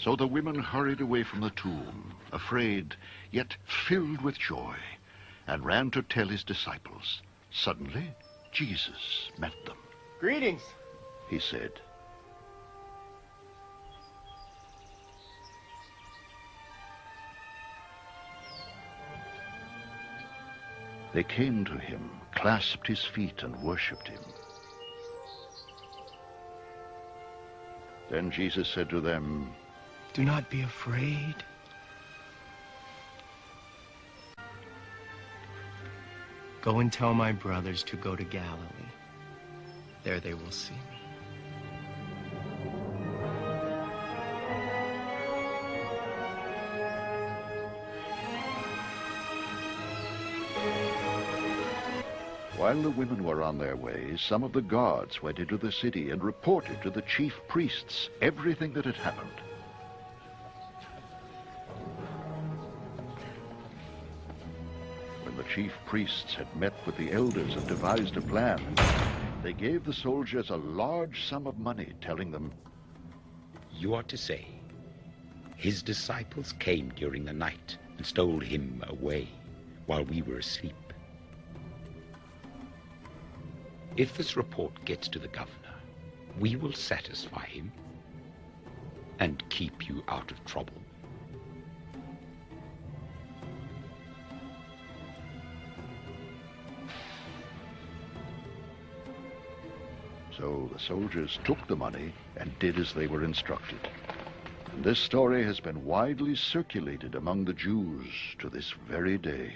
So the women hurried away from the tomb, afraid, yet filled with joy, and ran to tell his disciples. Suddenly, Jesus met them. Greetings, He said. They came to him, clasped his feet, and worshipped him. Then Jesus said to them, Do not be afraid. Go and tell my brothers to go to Galilee. There they will see me. While the women were on their way, some of the guards went into the city and reported to the chief priests everything that had happened. When the chief priests had met with the elders and devised a plan, they gave the soldiers a large sum of money, telling them, You are to say, his disciples came during the night and stole him away while we were asleep. If this report gets to the governor, we will satisfy him and keep you out of trouble. So the soldiers took the money and did as they were instructed. And this story has been widely circulated among the Jews to this very day.